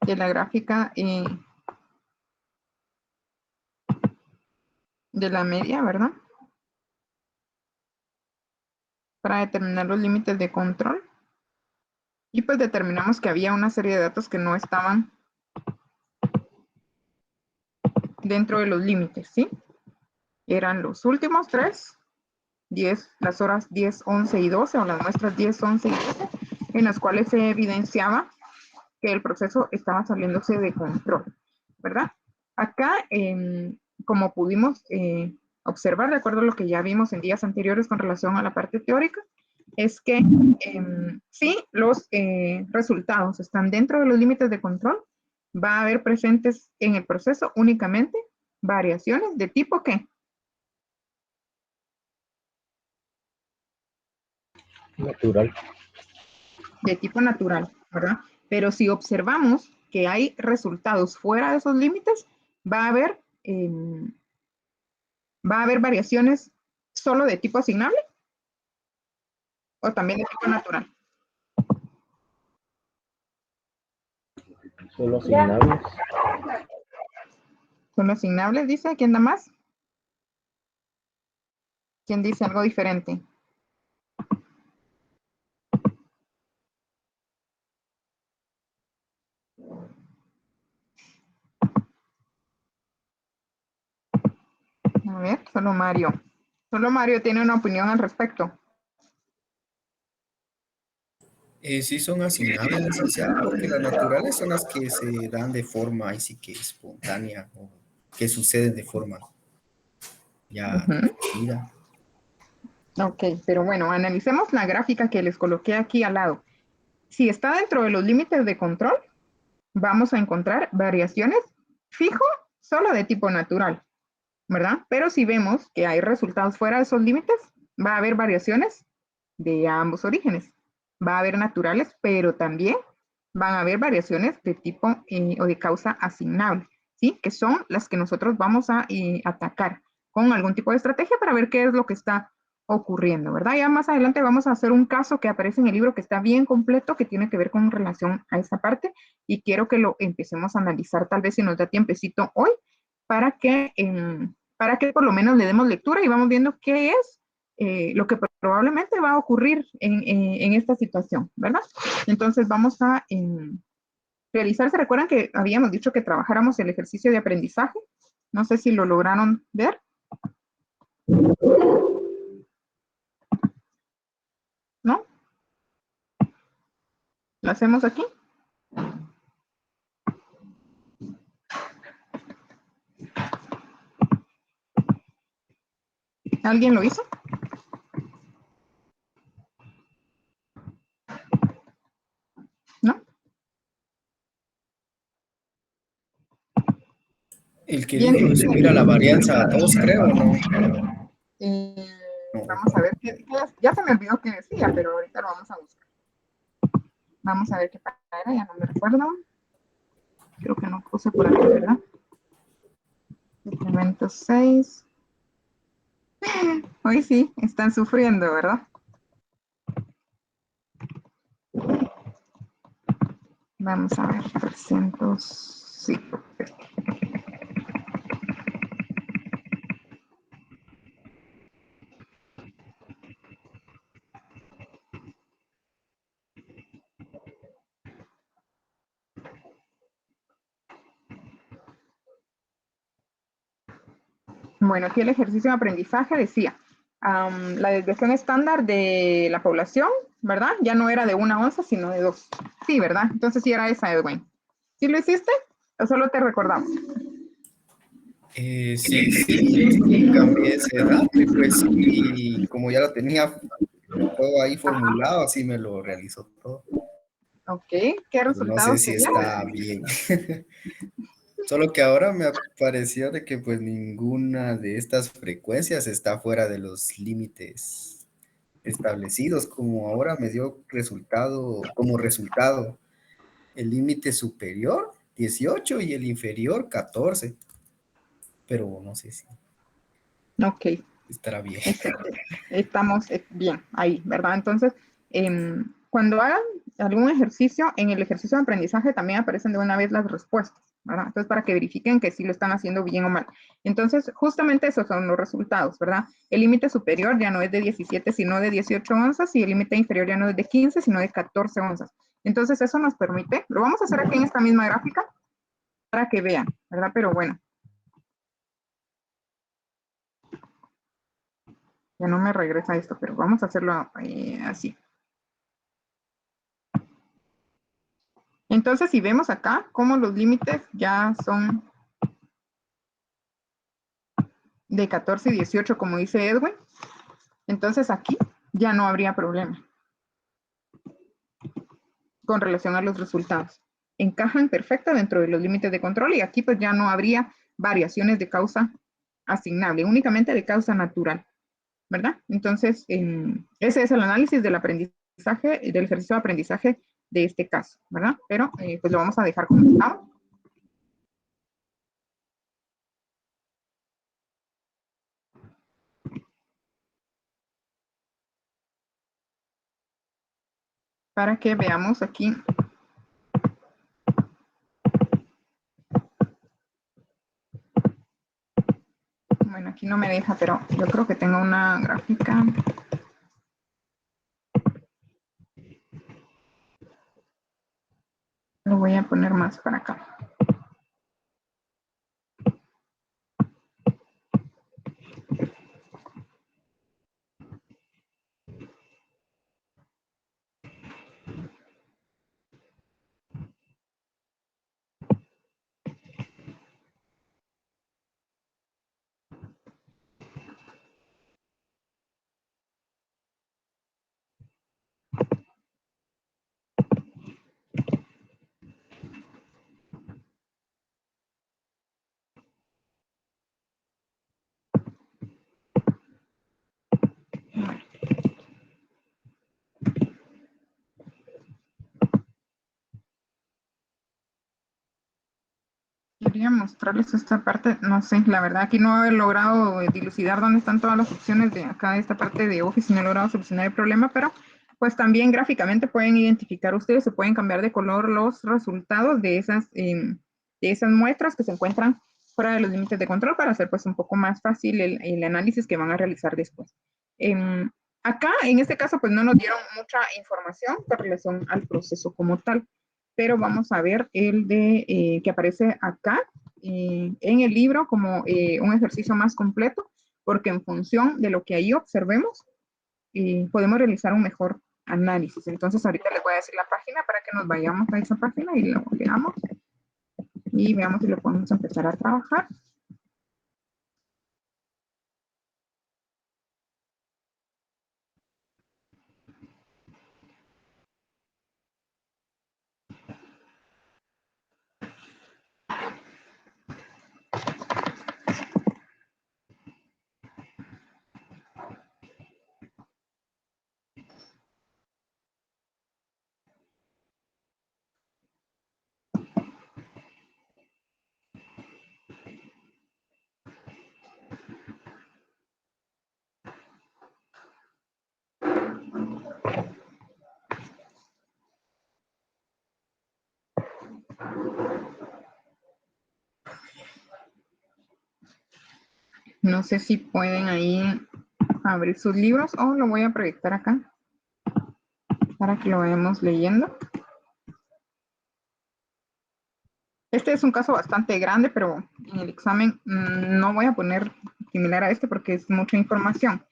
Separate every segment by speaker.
Speaker 1: de la gráfica de la media, ¿verdad? Para determinar los límites de control. Y pues determinamos que había una serie de datos que no estaban dentro de los límites, ¿sí? Eran los últimos tres, 10, las horas 10, 11 y 12, o las muestras 10, 11 y 12, en las cuales se evidenciaba que el proceso estaba saliéndose de control, ¿verdad? Acá, como pudimos observar, de acuerdo a lo que ya vimos en días anteriores con relación a la parte teórica, es que si los resultados están dentro de los límites de control, va a haber presentes en el proceso únicamente variaciones de tipo ¿qué?
Speaker 2: Natural.
Speaker 1: De tipo natural, ¿verdad? Pero si observamos que hay resultados fuera de esos límites, va a haber variaciones solo de tipo asignable o también de tipo natural.
Speaker 2: Solo asignables.
Speaker 1: Son asignables, dice. ¿Quién da más? ¿Quién dice algo diferente? A ver, solo Mario. Solo Mario tiene una opinión al respecto.
Speaker 3: Sí son asignables, licenciada, porque las naturales son las que se dan de forma ahí sí que espontánea o que suceden de forma ya definida.
Speaker 1: Ok, pero bueno, analicemos la gráfica que les coloqué aquí al lado. Si está dentro de los límites de control, vamos a encontrar variaciones fijo solo de tipo natural, ¿verdad? Pero si vemos que hay resultados fuera de esos límites, va a haber variaciones de ambos orígenes. Va a haber naturales, pero también van a haber variaciones de tipo o de causa asignable, ¿sí? Que son las que nosotros vamos a atacar con algún tipo de estrategia para ver qué es lo que está ocurriendo, ¿verdad? Ya más adelante vamos a hacer un caso que aparece en el libro que está bien completo, que tiene que ver con relación a esa parte, y quiero que lo empecemos a analizar tal vez si nos da tiempecito hoy, para que por lo menos le demos lectura y vamos viendo qué es lo que probablemente va a ocurrir en esta situación, ¿verdad? Entonces vamos a realizar, ¿se recuerdan que habíamos dicho que trabajáramos el ejercicio de aprendizaje? No sé si lo lograron ver. ¿No? ¿Lo hacemos aquí? ¿Alguien lo hizo? ¿No?
Speaker 3: El que dijo de subir a la varianza 2, creo, ¿no?
Speaker 1: Vamos a ver qué ya se me olvidó qué decía, pero ahorita lo vamos a buscar. Vamos a ver qué era, ya no me recuerdo. Creo que no puse por aquí, ¿verdad? Suplemento 6. Hoy sí, están sufriendo, ¿verdad? Vamos a ver, 300, sí. Bueno, aquí el ejercicio de aprendizaje decía, la desviación estándar de la población, ¿verdad? Ya no era de 1 onza, sino de 2. Sí, ¿verdad? Entonces sí era esa, Edwin. ¿Sí lo hiciste? ¿O solo te recordamos?
Speaker 3: Sí, cambié ese dato y pues sí, como ya lo tenía todo ahí formulado, así me lo realizó todo.
Speaker 1: Ok, ¿qué
Speaker 3: Pero no sé
Speaker 1: resultados
Speaker 3: si
Speaker 1: teníamos?
Speaker 3: está bien. Solo que ahora me pareció de que pues ninguna de estas frecuencias está fuera de los límites establecidos, como ahora me dio como resultado el límite superior 18 y el inferior 14, pero no sé si
Speaker 1: Ok,
Speaker 3: estará bien.
Speaker 1: estamos bien ahí, ¿verdad? Entonces, cuando hagan algún ejercicio, en el ejercicio de aprendizaje también aparecen de una vez las respuestas, ¿verdad? Entonces, para que verifiquen que sí lo están haciendo bien o mal. Entonces, justamente esos son los resultados, ¿verdad? El límite superior ya no es de 17, sino de 18 onzas, y el límite inferior ya no es de 15, sino de 14 onzas. Entonces, eso nos permite, lo vamos a hacer aquí en esta misma gráfica, para que vean, ¿verdad? Pero bueno. Ya no me regresa esto, pero vamos a hacerlo así. Entonces, si vemos acá, cómo los límites ya son de 14 y 18, como dice Edwin, entonces aquí ya no habría problema con relación a los resultados. Encajan perfecto dentro de los límites de control, y aquí pues ya no habría variaciones de causa asignable, únicamente de causa natural, ¿verdad? Entonces, ese es el análisis del aprendizaje, del ejercicio de aprendizaje de este caso, ¿verdad? Pero pues lo vamos a dejar como está. Para que veamos aquí. Bueno, aquí no me deja, pero yo creo que tengo una gráfica. Lo voy a poner más para acá. Quería mostrarles esta parte, no sé, la verdad aquí no he logrado dilucidar dónde están todas las opciones de acá, de esta parte de Office, y no he logrado solucionar el problema, pero pues también gráficamente pueden identificar ustedes, se pueden cambiar de color los resultados de esas muestras que se encuentran fuera de los límites de control, para hacer pues un poco más fácil el análisis que van a realizar después. Acá, en este caso, pues no nos dieron mucha información con relación al proceso como tal, pero vamos a ver el de que aparece acá en el libro como un ejercicio más completo, porque en función de lo que ahí observemos, podemos realizar un mejor análisis. Entonces, ahorita les voy a decir la página para que nos vayamos a esa página y lo veamos y veamos si lo podemos empezar a trabajar. No sé si pueden ahí abrir sus libros, o lo voy a proyectar acá para que lo vayamos leyendo. Este es un caso bastante grande, pero en el examen no voy a poner similar a este porque es mucha información,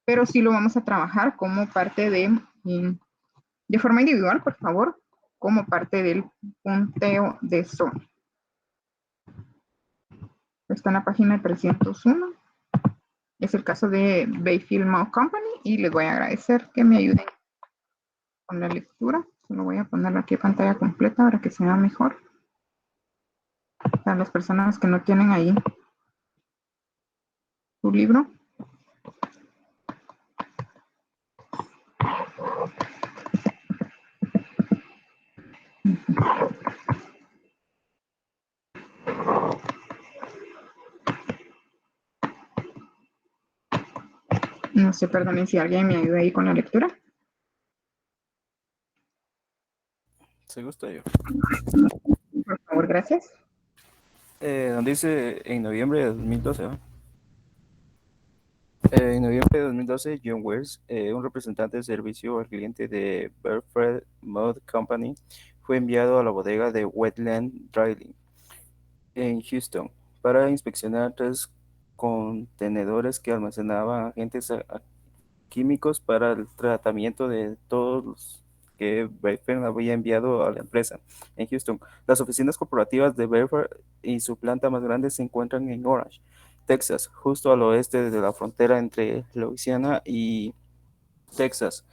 Speaker 1: pero sí lo vamos a trabajar como parte de forma individual, por favor, como parte del punteo de zona. Está en la página 301. Es el caso de Bayfield Mall Company, y les voy a agradecer que me ayuden con la lectura. Solo voy a ponerlo aquí en pantalla completa para que se vea mejor. Para las personas que no tienen ahí su libro. No sé, perdonen si alguien me ayuda ahí con la lectura.
Speaker 4: Si gusta yo.
Speaker 1: Por favor, gracias.
Speaker 4: Donde dice en noviembre de 2012, ¿no? En noviembre de 2012, John Wells, un representante de servicio al cliente de Burford Mud Company, fue enviado a la bodega de Wetland Drilling en Houston para inspeccionar 3 contenedores que almacenaban agentes químicos para el tratamiento de todos los que Bedford había enviado a la empresa en Houston. Las oficinas corporativas de Bedford y su planta más grande se encuentran en Orange, Texas, justo al oeste de la frontera entre Louisiana y Texas.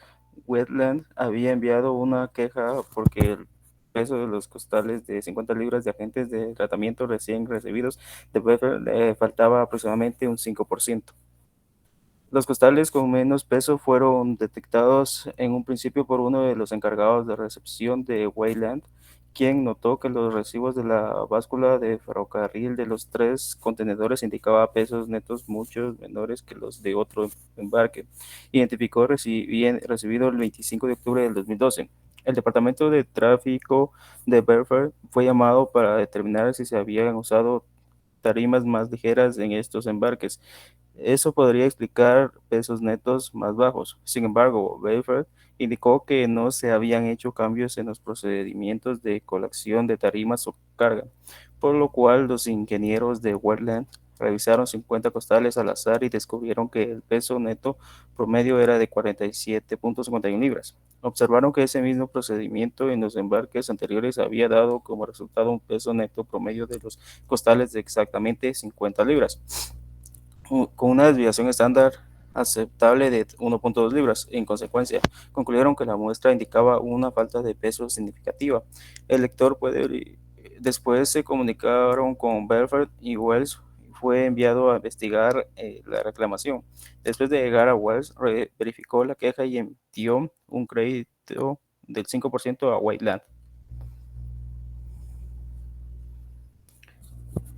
Speaker 4: Wetland había enviado una queja porque el peso de los costales de 50 libras de agentes de tratamiento recién recibidos de Bedford le faltaba aproximadamente un 5%. Los costales con menos peso fueron detectados en un principio por uno de los encargados de recepción de Wayland, quien notó que los recibos de la báscula de ferrocarril de los 3 contenedores indicaba pesos netos mucho menores que los de otro embarque. Identificó recibido el 25 de octubre del 2012. El Departamento de Tráfico de Bedford fue llamado para determinar si se habían usado tarimas más ligeras en estos embarques. Eso podría explicar pesos netos más bajos. Sin embargo, Bedford indicó que no se habían hecho cambios en los procedimientos de colección de tarimas o carga, por lo cual los ingenieros de Wetland revisaron 50 costales al azar y descubrieron que el peso neto promedio era de 47.51 libras. Observaron que ese mismo procedimiento en los embarques anteriores había dado como resultado un peso neto promedio de los costales de exactamente 50 libras, con una desviación estándar aceptable de 1.2 libras. En consecuencia, concluyeron que la muestra indicaba una falta de peso significativa. El lector puede. Después se comunicaron con Bedford y Wells fue enviado a investigar la reclamación. Después de llegar a Wells, verificó la queja y emitió un crédito del 5% a Wayland.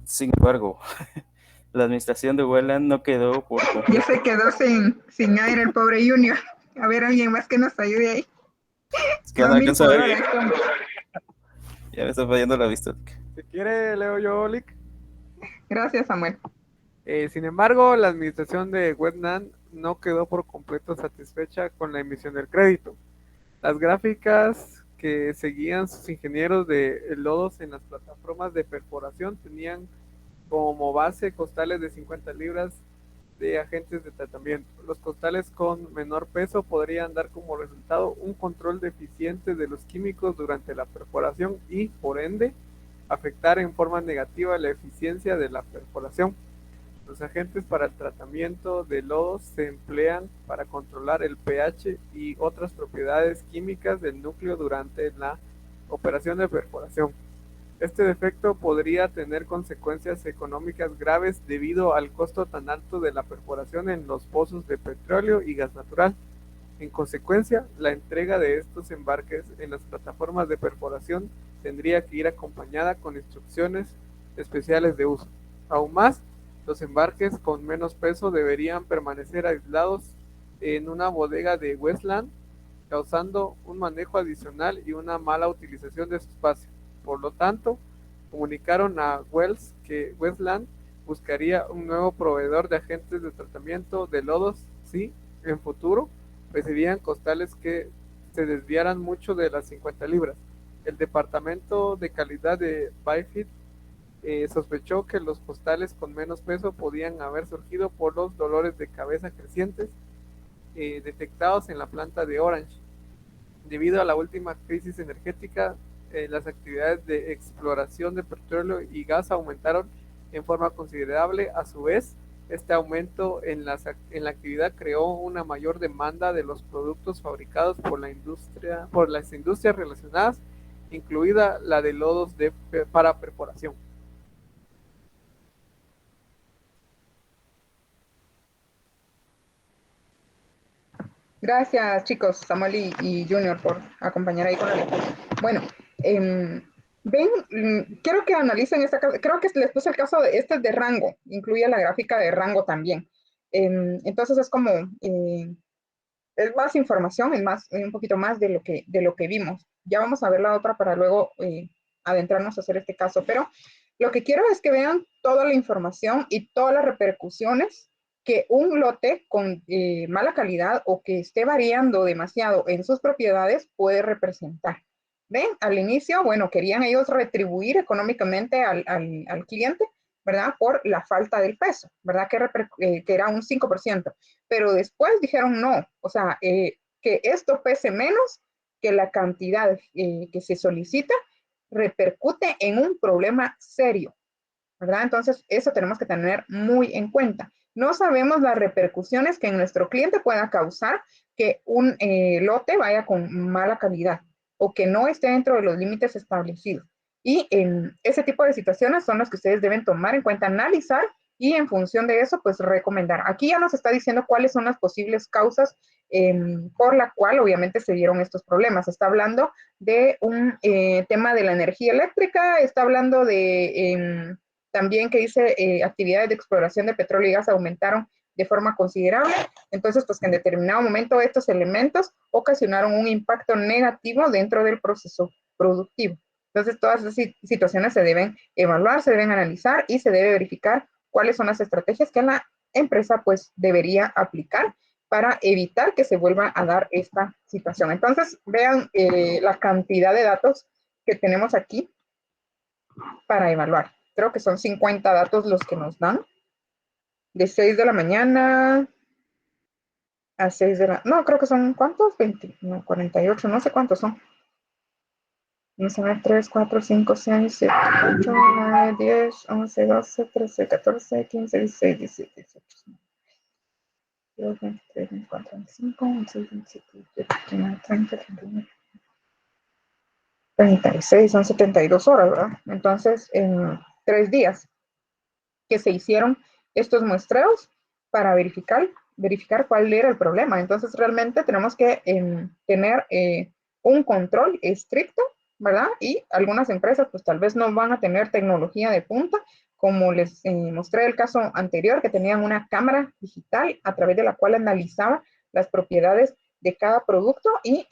Speaker 4: Sin embargo, la administración de Wayland no quedó por completo.
Speaker 1: Ya se quedó sin aire el pobre Junior. A ver, alguien más que nos ayude ahí.
Speaker 4: Es que
Speaker 1: Quedó
Speaker 4: no
Speaker 1: a 1000
Speaker 4: alcanza a
Speaker 1: por
Speaker 4: ver.
Speaker 1: hora. este hombre.
Speaker 4: Ya me está fallando la vista.
Speaker 5: Si quiere, leo yo, Lick.
Speaker 1: Gracias, Samuel.
Speaker 5: Sin embargo, la administración de Wetland no quedó por completo satisfecha con la emisión del crédito. Las gráficas que seguían sus ingenieros de lodos en las plataformas de perforación tenían como base costales de 50 libras de agentes de tratamiento. Los costales con menor peso podrían dar como resultado un control deficiente de los químicos durante la perforación y, por ende, afectar en forma negativa la eficiencia de la perforación. Los agentes para el tratamiento de lodos se emplean para controlar el pH y otras propiedades químicas del núcleo durante la operación de perforación. Este defecto podría tener consecuencias económicas graves debido al costo tan alto de la perforación en los pozos de petróleo y gas natural. En consecuencia, la entrega de estos embarques en las plataformas de perforación tendría que ir acompañada con instrucciones especiales de uso. Aún más, los embarques con menos peso deberían permanecer aislados en una bodega de Westland, causando un manejo adicional y una mala utilización de su espacio. Por lo tanto, comunicaron a Wells que Westland buscaría un nuevo proveedor de agentes de tratamiento de lodos si, en futuro, recibían costales que se desviaran mucho de las 50 libras. El departamento de calidad de Byfit sospechó que los costales con menos peso podían haber surgido por los dolores de cabeza crecientes detectados en la planta de Orange. Debido a la última crisis energética, las actividades de exploración de petróleo y gas aumentaron en forma considerable. A su vez, este aumento en la actividad creó una mayor demanda de los productos fabricados por las industrias relacionadas, incluida la de lodos para perforación.
Speaker 1: Gracias, chicos, Samuel y Junior, por acompañar ahí con la lectura. Bueno, ven, quiero que analicen esta casa. Creo que les puse el caso de este de rango, incluye la gráfica de rango también. Entonces es como, es más información, es más, un poquito más de lo que vimos. ya vamos a ver la otra para luego adentrarnos a hacer este caso, pero lo que quiero es que vean toda la información y todas las repercusiones que un lote con mala calidad o que esté variando demasiado en sus propiedades puede representar. ¿Ven? Al inicio, bueno, querían ellos retribuir económicamente al cliente, ¿verdad? Por la falta del peso, ¿verdad? Que era un 5%. Pero después dijeron no, o sea, que esto pese menos que la cantidad que se solicita repercute en un problema serio, ¿verdad? Entonces, eso tenemos que tener muy en cuenta. No sabemos las repercusiones que en nuestro cliente pueda causar que un lote vaya con mala calidad o que no esté dentro de los límites establecidos. Y en ese tipo de situaciones son las que ustedes deben tomar en cuenta, analizar y en función de eso, pues recomendar. Aquí ya nos está diciendo cuáles son las posibles causas por la cual obviamente se dieron estos problemas. Está hablando de un tema de la energía eléctrica, está hablando de también que dice actividades de exploración de petróleo y gas aumentaron de forma considerable. Entonces, pues que en determinado momento estos elementos ocasionaron un impacto negativo dentro del proceso productivo. Entonces, todas esas situaciones se deben evaluar, se deben analizar y se debe verificar cuáles son las estrategias que la empresa pues debería aplicar para evitar que se vuelva a dar esta situación. Entonces, vean la cantidad de datos que tenemos aquí para evaluar. Creo que son 50 datos los que nos dan. De 6 de la mañana a 6 de la... No, creo que son, ¿cuántos? 20, no, 48, no sé cuántos son. Vamos a ver, 3, 4, 5, 6, 7, 8, 9, 10, 11, 12, 13, 14, 15, 16, 17, 18, 22, 23, 24, 25, 26, 27, 28, 29, 30, 31, 36, son 72 horas, ¿verdad? Entonces, en 3 días que se hicieron estos muestreos para verificar cuál era el problema. Entonces, realmente tenemos que tener un control estricto, ¿verdad? Y algunas empresas, pues tal vez no van a tener tecnología de punta, como les mostré el caso anterior, que tenían una cámara digital a través de la cual analizaba las propiedades de cada producto y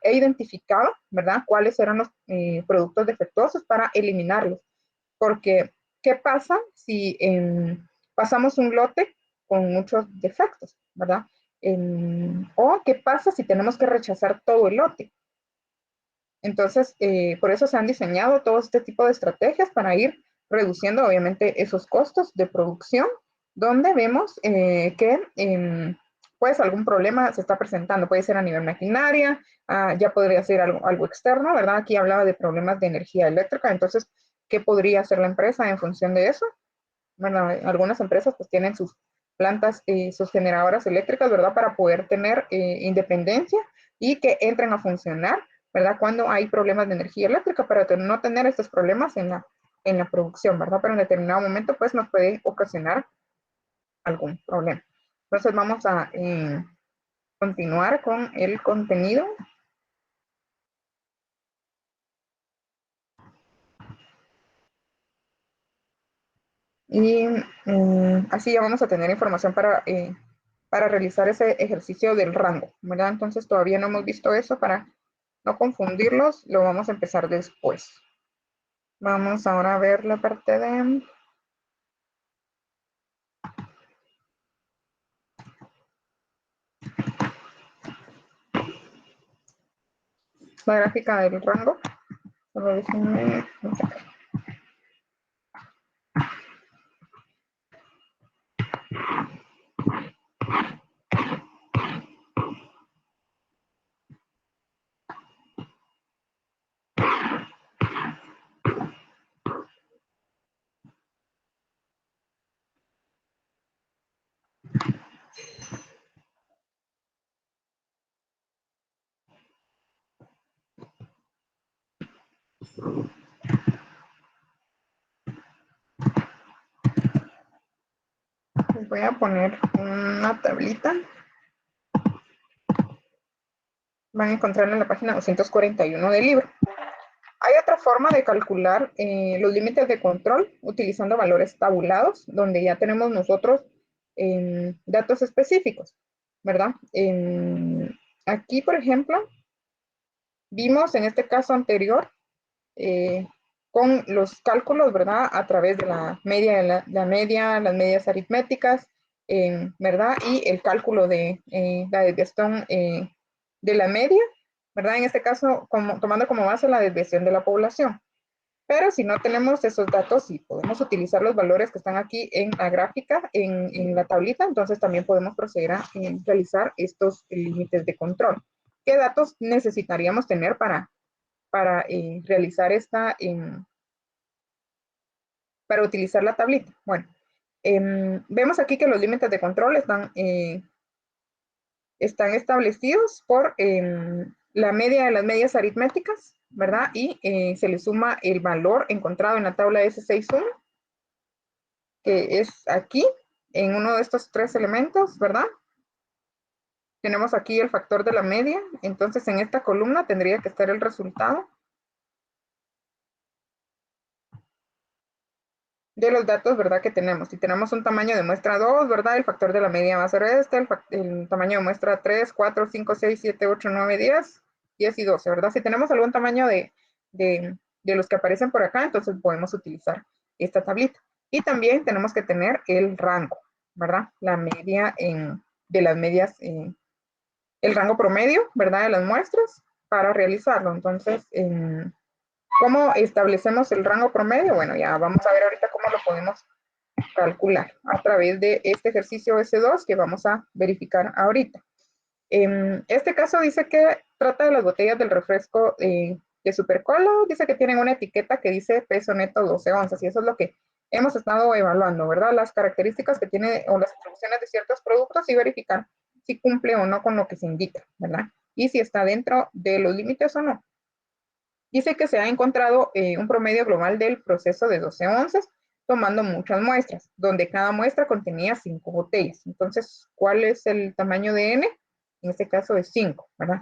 Speaker 1: identificaba, ¿verdad?, cuáles eran los productos defectuosos para eliminarlos. Porque, ¿qué pasa si pasamos un lote con muchos defectos, ¿verdad? O qué pasa si tenemos que rechazar todo el lote. Entonces, por eso se han diseñado todo este tipo de estrategias para ir reduciendo, obviamente, esos costos de producción, donde vemos que pues algún problema se está presentando. Puede ser a nivel maquinaria, ya podría ser algo externo, ¿verdad? Aquí hablaba de problemas de energía eléctrica, entonces, ¿qué podría hacer la empresa en función de eso? Bueno, algunas empresas pues tienen sus plantas, sus generadoras eléctricas, ¿verdad? Para poder tener independencia y que entren a funcionar, ¿verdad? Cuando hay problemas de energía eléctrica, para no tener estos problemas en la producción, ¿verdad? Pero en determinado momento pues nos puede ocasionar algún problema. Entonces vamos a continuar con el contenido. Y así ya vamos a tener información para realizar ese ejercicio del rango, ¿verdad? Entonces todavía no hemos visto eso, para no confundirlos, lo vamos a empezar después. Vamos ahora a ver la parte de... la gráfica del rango. Solo déjenme... Les voy a poner una tablita. Van a encontrarla en la página 241 del libro. Hay otra forma de calcular los límites de control utilizando valores tabulados, donde ya tenemos nosotros datos específicos, ¿verdad? Aquí, por ejemplo, vimos en este caso anterior con los cálculos, ¿verdad? A través de la media, la media, las medias aritméticas, ¿verdad? Y el cálculo de la desviación de la media, ¿verdad? En este caso, tomando como base la desviación de la población. Pero si no tenemos esos datos, sí podemos utilizar los valores que están aquí en la gráfica, en la tablita, entonces también podemos proceder a realizar estos límites de control. ¿Qué datos necesitaríamos tener para realizar para utilizar la tablita? Bueno, vemos aquí que los límites de control están establecidos por la media de las medias aritméticas, ¿verdad? Y se le suma el valor encontrado en la tabla S61, que es aquí, en uno de estos tres elementos, ¿verdad? Tenemos aquí el factor de la media, entonces en esta columna tendría que estar el resultado de los datos, ¿verdad? Que tenemos. Si tenemos un tamaño de muestra 2, ¿verdad? El factor de la media va a ser este, el tamaño de muestra 3, 4, 5, 6, 7, 8, 9, 10, 10 y 12, ¿verdad? Si tenemos algún tamaño de los que aparecen por acá, entonces podemos utilizar esta tablita. Y también tenemos que tener el rango, ¿verdad? La media de las medias, el rango promedio, ¿verdad? De las muestras para realizarlo. Entonces, ¿cómo establecemos el rango promedio? Bueno, ya vamos a ver ahorita cómo lo podemos calcular a través de este ejercicio S2 que vamos a verificar ahorita. En este caso dice que trata de las botellas del refresco de Supercola, dice que tienen una etiqueta que dice peso neto 12 onzas y eso es lo que hemos estado evaluando, ¿verdad? Las características que tiene o las atribuciones de ciertos productos y verificar si cumple o no con lo que se indica, ¿verdad? Y si está dentro de los límites o no. Dice que se ha encontrado un promedio global del proceso de 12 onzas, tomando muchas muestras, donde cada muestra contenía 5 botellas. Entonces, ¿cuál es el tamaño de N? En este caso es 5, ¿verdad?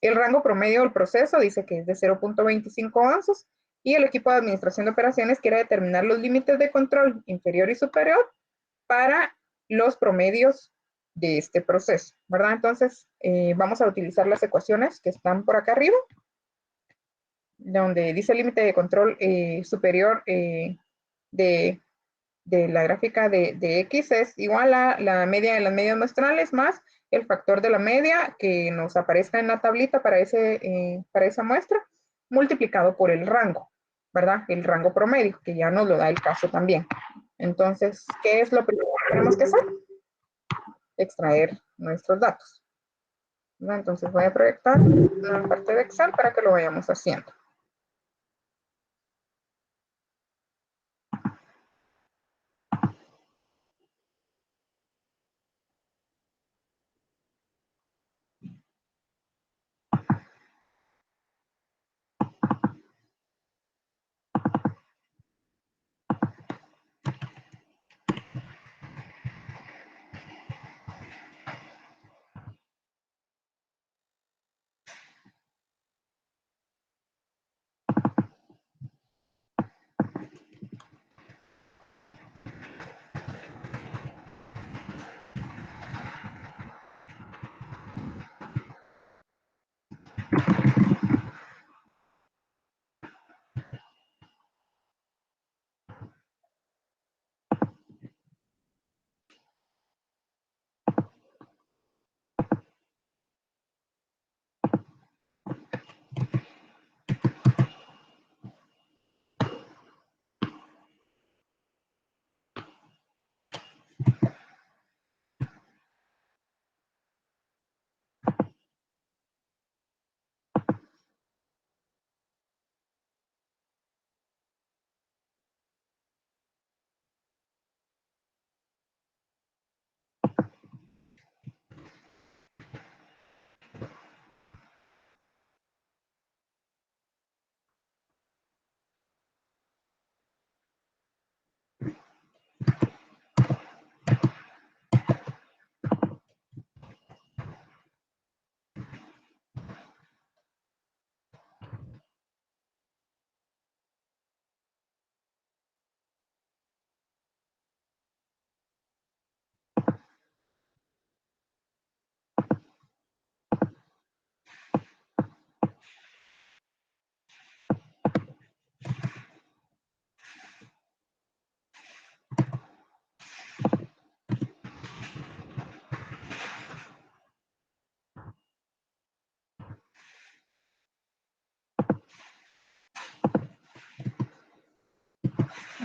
Speaker 1: El rango promedio del proceso dice que es de 0.25 onzas y el equipo de administración de operaciones quiere determinar los límites de control inferior y superior para los promedios de este proceso, ¿verdad? Entonces, vamos a utilizar las ecuaciones que están por acá arriba, donde dice límite de control superior de, de la gráfica de X es igual a la media de las medias muestrales más el factor de la media que nos aparezca en la tablita para esa muestra, multiplicado por el rango, ¿verdad? El rango promedio, que ya nos lo da el caso también. Entonces, ¿qué es lo primero que tenemos que hacer? Extraer nuestros datos, ¿verdad? Entonces voy a proyectar una parte de Excel para que lo vayamos haciendo.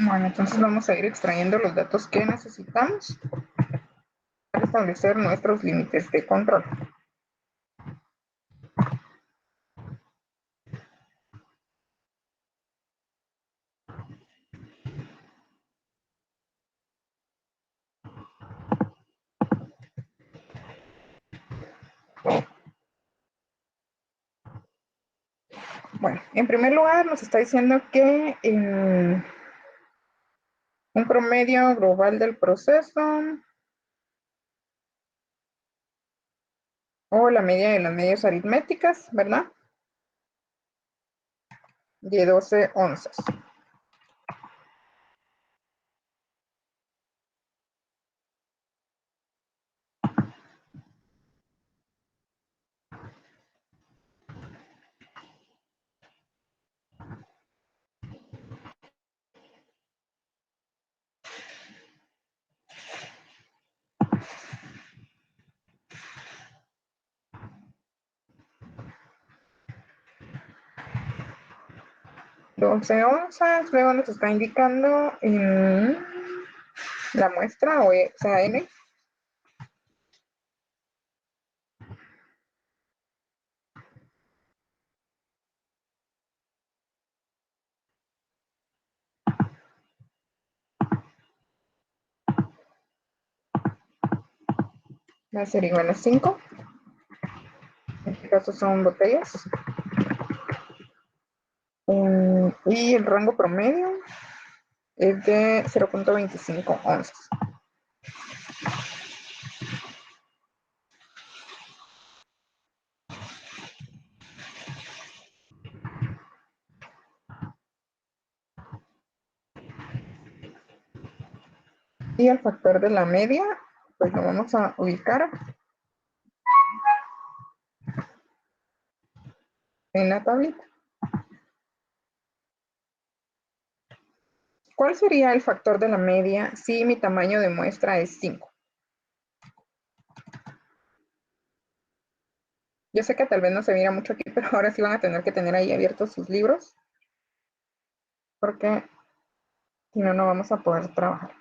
Speaker 1: Bueno, entonces vamos a ir extrayendo los datos que necesitamos para establecer nuestros límites de control. Bueno, en primer lugar nos está diciendo que un promedio global del proceso o la media de las medias aritméticas, ¿verdad? De 12 onzas. Doce onzas, luego nos está indicando la muestra, o sea, N. Va a ser igual a 5. En este caso son botellas. Y el rango promedio es de 0.25 onzas. Y el factor de la media, pues lo vamos a ubicar en la tablita. ¿Cuál sería el factor de la media si mi tamaño de muestra es 5? Yo sé que tal vez no se mira mucho aquí, pero ahora sí van a tener que tener ahí abiertos sus libros, porque si no, no vamos a poder trabajar.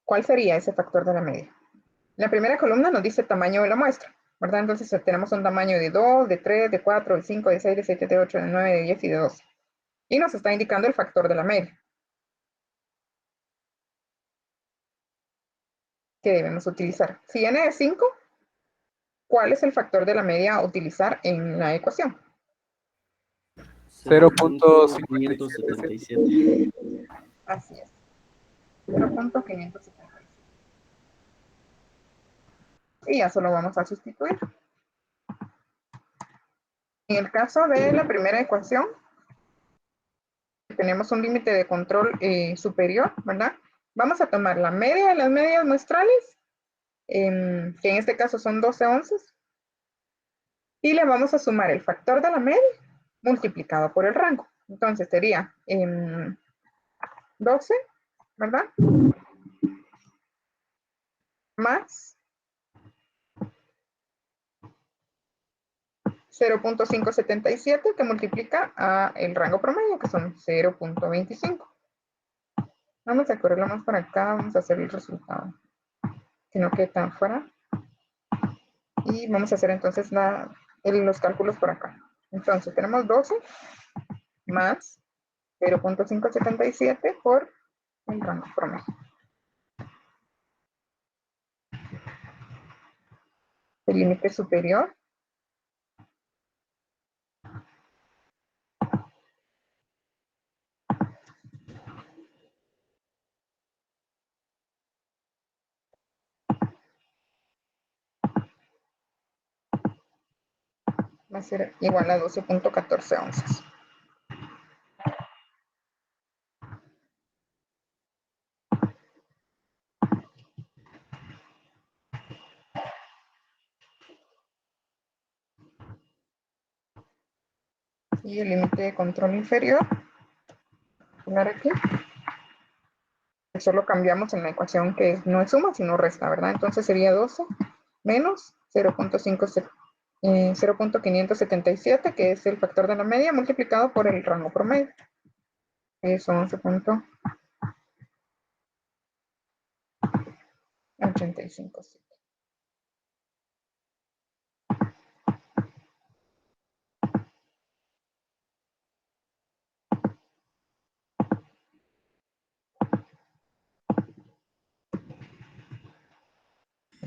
Speaker 1: ¿Cuál sería ese factor de la media? La primera columna nos dice tamaño de la muestra, ¿verdad? Entonces tenemos un tamaño de 2, de 3, de 4, de 5, de 6, de 7, de 8, de 9, de 10 y de 12. Y nos está indicando el factor de la media que debemos utilizar. Si n es 5, ¿cuál es el factor de la media a utilizar en la ecuación?
Speaker 5: 0.577.
Speaker 1: Así es. 0.577. Y ya solo vamos a sustituir. En el caso de la primera ecuación, tenemos un límite de control superior, ¿verdad? Vamos a tomar la media de las medias muestrales, que en este caso son 12 onzas, y le vamos a sumar el factor de la media multiplicado por el rango. Entonces sería 12, ¿verdad? Más 0.577 que multiplica a el rango promedio, que son 0.25. Vamos a correrlo más para acá, vamos a hacer el resultado. Si no queda fuera. Y vamos a hacer entonces los cálculos por acá. Entonces tenemos 12 más 0.577 por el rango promedio. El límite superior va a ser igual a 12.14 onzas. Y el límite de control inferior poner aquí. Solo cambiamos en la ecuación que no es suma, sino resta, ¿verdad? Entonces sería 12 menos 0.577, que es el factor de la media, multiplicado por el rango promedio. Eso 11.85.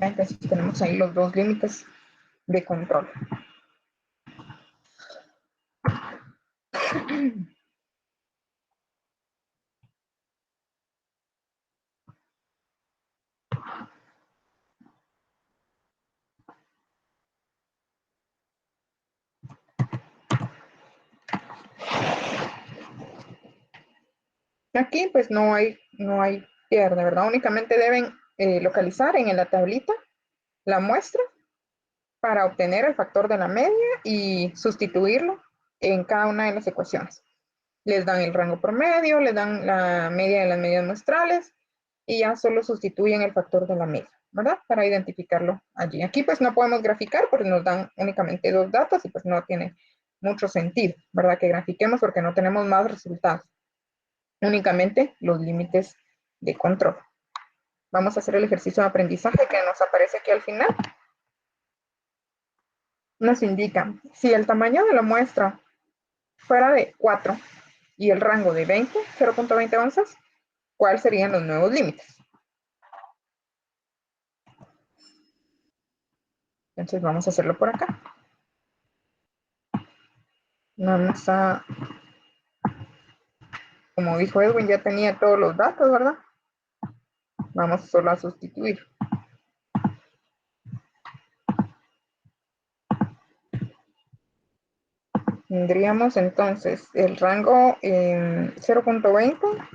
Speaker 1: Entonces tenemos ahí los dos límites de control. Aquí pues no hay pierde, ¿verdad? Únicamente deben localizar en la tablita la muestra para obtener el factor de la media y sustituirlo en cada una de las ecuaciones. Les dan el rango promedio, les dan la media de las medias muestrales y ya solo sustituyen el factor de la media, ¿verdad? Para identificarlo allí. Aquí pues no podemos graficar porque nos dan únicamente dos datos y pues no tiene mucho sentido, ¿verdad? Que grafiquemos porque no tenemos más resultados. Únicamente los límites de control. Vamos a hacer el ejercicio de aprendizaje que nos aparece aquí al final. Nos indica, si el tamaño de la muestra fuera de 4 y el rango de 0.20 onzas, ¿cuáles serían los nuevos límites? Entonces vamos a hacerlo por acá. Vamos a, como dijo Edwin, ya tenía todos los datos, ¿verdad? Vamos solo a sustituir. Tendríamos entonces el rango en 0.20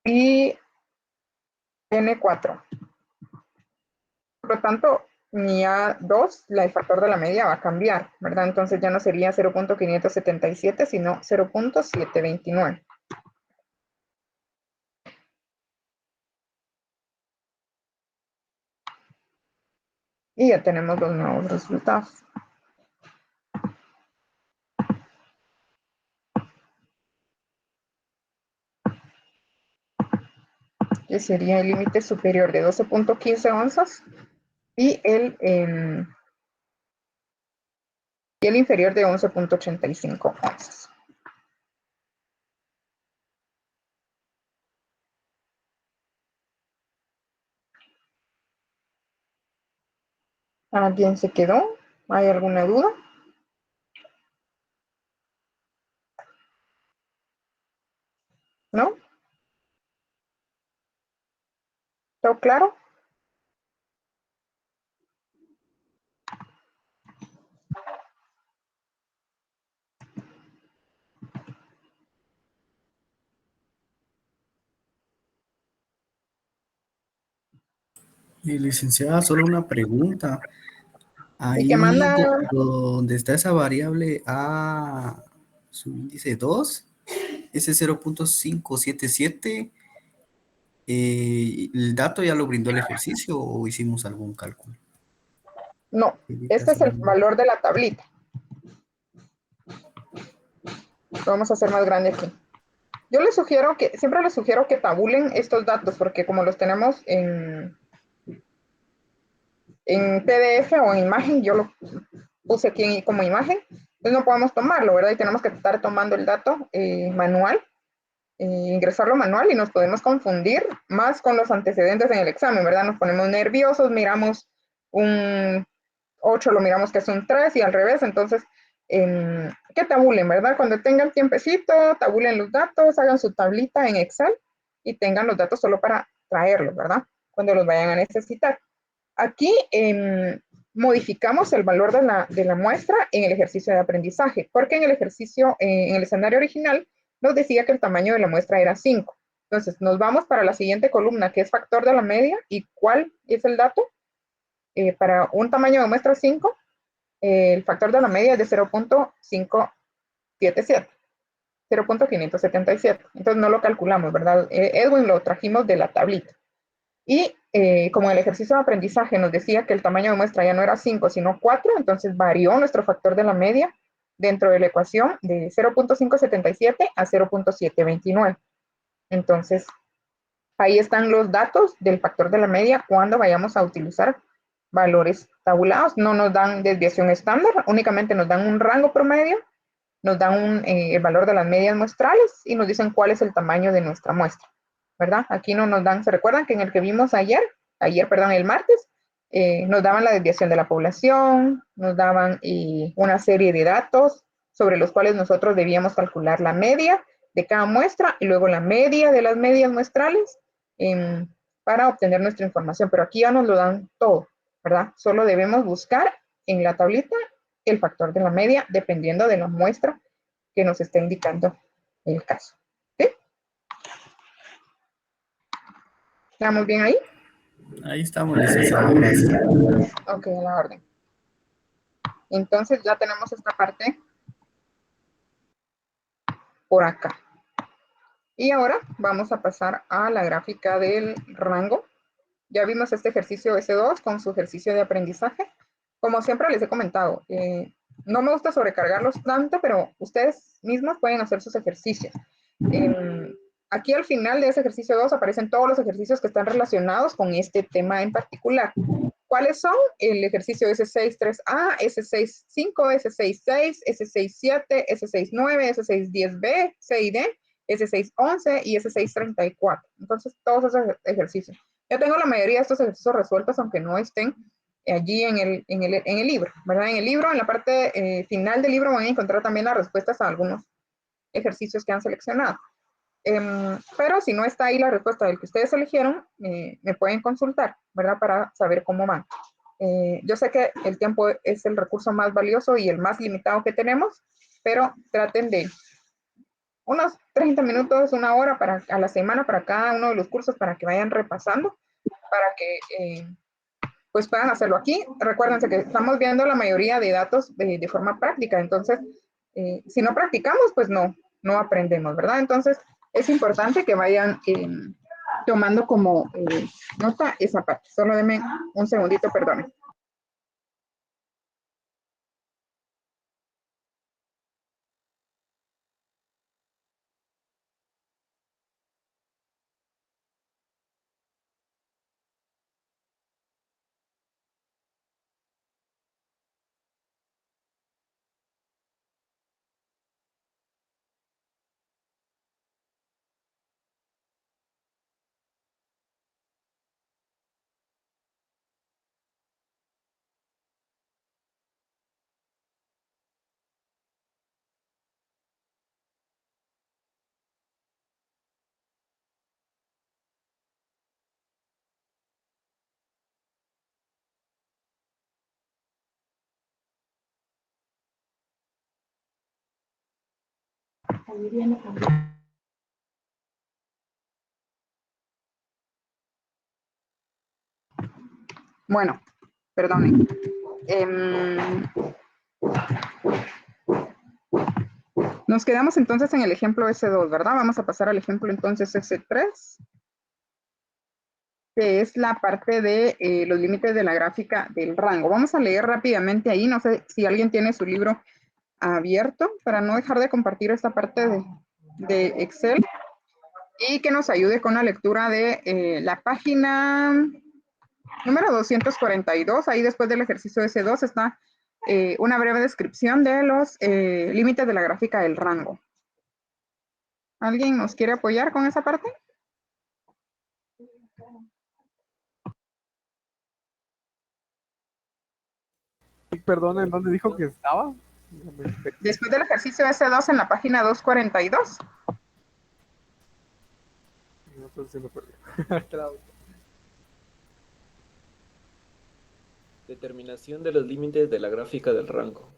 Speaker 1: y N4. Por lo tanto, mi A2, el factor de la media va a cambiar, ¿verdad? Entonces ya no sería 0.577, sino 0.729. Y ya tenemos los nuevos resultados. Que sería el límite superior de 12.15 onzas y el inferior de 11.85 onzas. ¿Alguien se quedó? ¿Hay alguna duda? ¿No? ¿Todo claro?
Speaker 3: Y licenciada, solo una pregunta.
Speaker 1: El que
Speaker 3: Ahí
Speaker 1: manda,
Speaker 3: donde está esa variable A, su índice 2, ese 0.577, ¿el dato ya lo brindó el ejercicio o hicimos algún cálculo?
Speaker 1: no, este es el valor de la tablita. Lo vamos a hacer más grande aquí. Yo siempre les sugiero que tabulen estos datos porque como los tenemos en PDF o en imagen, yo lo puse aquí como imagen, entonces no podemos tomarlo, ¿verdad? Y tenemos que estar tomando el dato manual, ingresarlo manual y nos podemos confundir más con los antecedentes en el examen, ¿verdad? Nos ponemos nerviosos, miramos un 8, lo miramos que es un 3 y al revés, entonces que tabulen, ¿verdad? Cuando tengan tiempecito, tabulen los datos, hagan su tablita en Excel y tengan los datos solo para traerlos, ¿verdad? Cuando los vayan a necesitar. Aquí modificamos el valor de la muestra en el ejercicio de aprendizaje, porque en el ejercicio, en el escenario original, nos decía que el tamaño de la muestra era 5. Entonces, nos vamos para la siguiente columna, que es factor de la media, y ¿cuál es el dato? Para un tamaño de muestra 5, el factor de la media es de 0.577. 0.577. Entonces no lo calculamos, ¿verdad? Edwin lo trajimos de la tablita. Y como el ejercicio de aprendizaje nos decía que el tamaño de muestra ya no era 5, sino 4, entonces varió nuestro factor de la media dentro de la ecuación de 0.577 a 0.729. Entonces, ahí están los datos del factor de la media cuando vayamos a utilizar valores tabulados. No nos dan desviación estándar, únicamente nos dan un rango promedio, nos dan el valor de las medias muestrales y nos dicen cuál es el tamaño de nuestra muestra, ¿verdad? Aquí no nos dan, ¿se recuerdan que en el que vimos el martes, nos daban la desviación de la población, nos daban una serie de datos sobre los cuales nosotros debíamos calcular la media de cada muestra y luego la media de las medias muestrales para obtener nuestra información, pero aquí ya nos lo dan todo, ¿verdad? Solo debemos buscar en la tablita el factor de la media dependiendo de la muestra que nos está indicando el caso. ¿Sí? ¿Estamos bien ahí?
Speaker 3: Ahí estamos, licenciada. Gracias.
Speaker 1: Ok, a la orden. Entonces ya tenemos esta parte por acá. Y ahora vamos a pasar a la gráfica del rango. Ya vimos este ejercicio S2 con su ejercicio de aprendizaje. Como siempre les he comentado, no me gusta sobrecargarlos tanto, pero ustedes mismos pueden hacer sus ejercicios. Aquí al final de ese ejercicio 2 aparecen todos los ejercicios que están relacionados con este tema en particular. ¿Cuáles son? El ejercicio S6-3A, S6-5, S6-6, S6-7, S6-9, S6-10B, C y D, S6-11 y S6-34. Entonces, todos esos ejercicios. Ya tengo la mayoría de estos ejercicios resueltos, aunque no estén allí en el libro, ¿verdad? En el libro, en la parte final del libro van a encontrar también las respuestas a algunos ejercicios que han seleccionado. Pero si no está ahí la respuesta del que ustedes eligieron, me pueden consultar, ¿verdad? Para saber cómo van. Yo sé que el tiempo es el recurso más valioso y el más limitado que tenemos, pero traten de unos 30 minutos, una hora a la semana para cada uno de los cursos para que vayan repasando, para que pues puedan hacerlo aquí. Recuérdense que estamos viendo la mayoría de datos de forma práctica, entonces si no practicamos, pues no aprendemos, ¿verdad? Entonces es importante que vayan tomando como nota esa parte. Solo denme un segundito, perdonen. Bueno, perdonen. Nos quedamos entonces en el ejemplo S2, ¿verdad? Vamos a pasar al ejemplo entonces S3, que es la parte de los límites de la gráfica del rango. Vamos a leer rápidamente ahí, no sé si alguien tiene su libro abierto para no dejar de compartir esta parte de Excel y que nos ayude con la lectura de la página número 242. Ahí después del ejercicio S2 está una breve descripción de los límites de la gráfica del rango. ¿Alguien nos quiere apoyar con esa parte?
Speaker 5: Perdón, ¿en dónde dijo que estaba?
Speaker 1: Después del ejercicio S2 en la página 242.
Speaker 5: No, entonces se me perdió.
Speaker 2: Determinación de los límites de la gráfica del rango.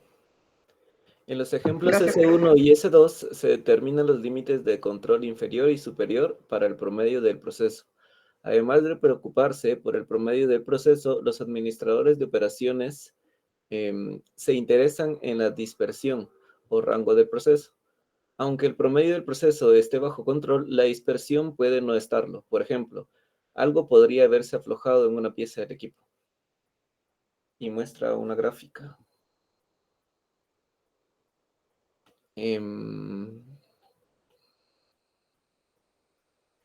Speaker 2: En los ejemplos
Speaker 1: Gracias.
Speaker 2: S1 y S2 se determinan los límites de control inferior y superior para el promedio del proceso. Además de preocuparse por el promedio del proceso, los administradores de operaciones se interesan en la dispersión o rango del proceso. Aunque el promedio del proceso esté bajo control, la dispersión puede no estarlo. Por ejemplo, algo podría haberse aflojado en una pieza del equipo. Y muestra una gráfica. Que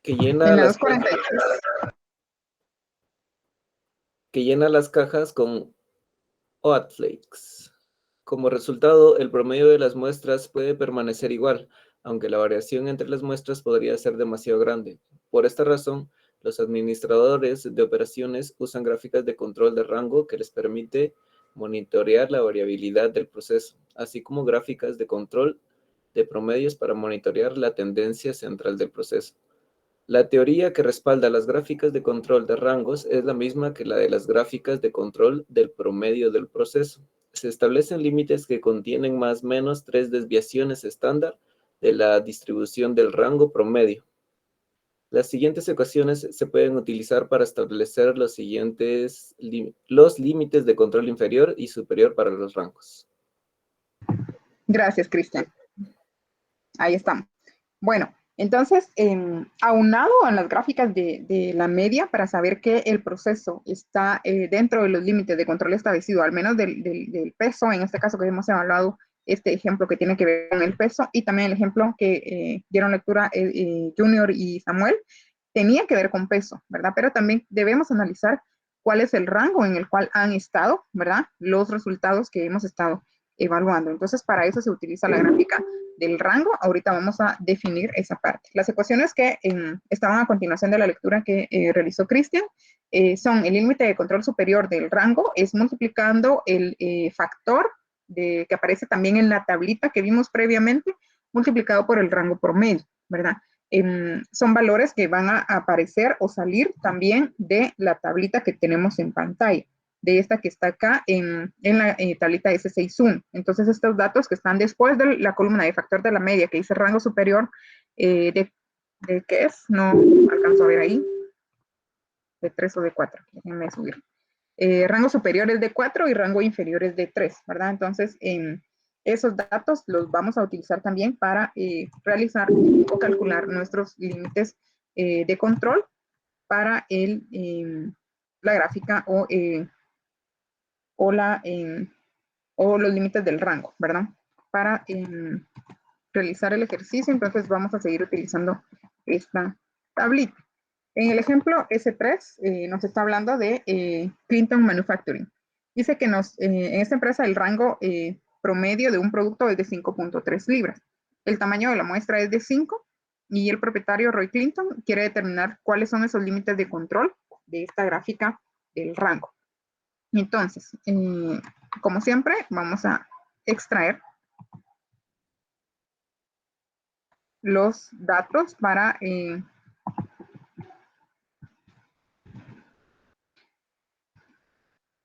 Speaker 2: llena
Speaker 1: En la
Speaker 2: las
Speaker 1: 243.
Speaker 2: que llena las cajas con oat flakes. Como resultado, el promedio de las muestras puede permanecer igual, aunque la variación entre las muestras podría ser demasiado grande. Por esta razón, los administradores de operaciones usan gráficas de control de rango que les permite monitorear la variabilidad del proceso, así como gráficas de control de promedios para monitorear la tendencia central del proceso. La teoría que respalda las gráficas de control de rangos es la misma que la de las gráficas de control del promedio del proceso. Se establecen límites que contienen más o menos 3 desviaciones estándar de la distribución del rango promedio. Las siguientes ecuaciones se pueden utilizar para establecer los límites de control inferior y superior para los rangos.
Speaker 1: Gracias, Cristian. Ahí estamos. Bueno, entonces, aunado a las gráficas de la media para saber que el proceso está dentro de los límites de control establecido, al menos del peso, en este caso que hemos evaluado este ejemplo que tiene que ver con el peso, y también el ejemplo que dieron lectura Junior y Samuel, tenía que ver con peso, ¿verdad? Pero también debemos analizar cuál es el rango en el cual han estado, ¿verdad? Los resultados que hemos estado evaluando. Entonces, para eso se utiliza la gráfica del rango. Ahorita vamos a definir esa parte. Las ecuaciones que estaban a continuación de la lectura que realizó Cristian son el límite de control superior del rango, es multiplicando el factor que aparece también en la tablita que vimos previamente, multiplicado por el rango promedio, ¿verdad? Son valores que van a aparecer o salir también de la tablita que tenemos en pantalla, de esta que está acá en la tablita S61. Entonces, estos datos que están después de la columna de factor de la media, que dice rango superior, ¿de qué es? No alcanzo a ver ahí. De 3 o de 4. Déjenme subir. Rango superior es de 4 y rango inferior es de 3, ¿verdad? Entonces, esos datos los vamos a utilizar también para realizar o calcular nuestros límites de control para la gráfica o los límites del rango, ¿verdad? Para realizar el ejercicio, entonces vamos a seguir utilizando esta tablita. En el ejemplo S3 nos está hablando de Clinton Manufacturing. Dice que en esta empresa el rango promedio de un producto es de 5.3 libras. El tamaño de la muestra es de 5 y el propietario Roy Clinton quiere determinar cuáles son esos límites de control de esta gráfica del rango. Entonces, como siempre, vamos a extraer los datos para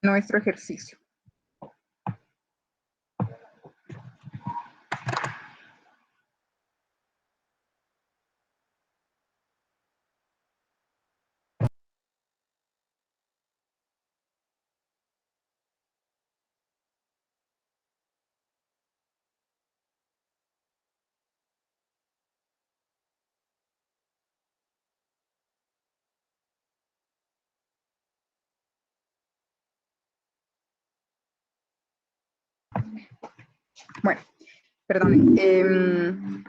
Speaker 1: nuestro ejercicio. Bueno, perdonen.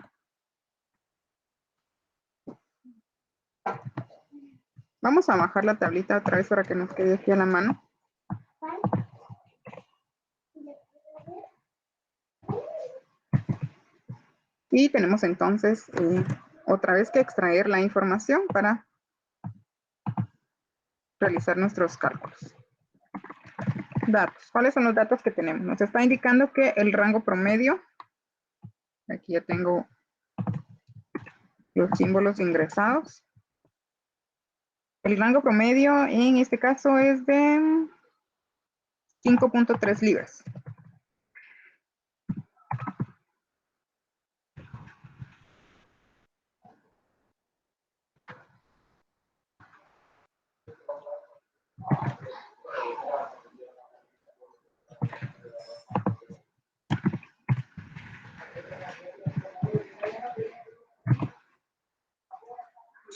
Speaker 1: Vamos a bajar la tablita otra vez para que nos quede aquí a la mano. Y tenemos entonces otra vez que extraer la información para realizar nuestros cálculos. Datos. ¿Cuáles son los datos que tenemos? Nos está indicando que el rango promedio, aquí ya tengo los símbolos ingresados. El rango promedio en este caso es de 5.3 libras.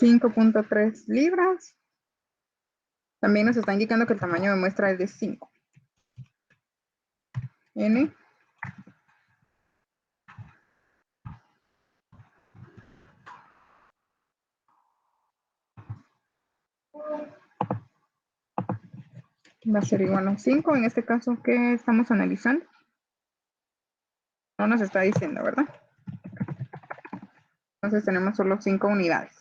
Speaker 1: 5.3 libras. También nos está indicando que el tamaño de muestra es de 5. N. Va a ser igual a 5. En este caso, ¿qué estamos analizando? No nos está diciendo, ¿verdad? Entonces tenemos solo 5 unidades.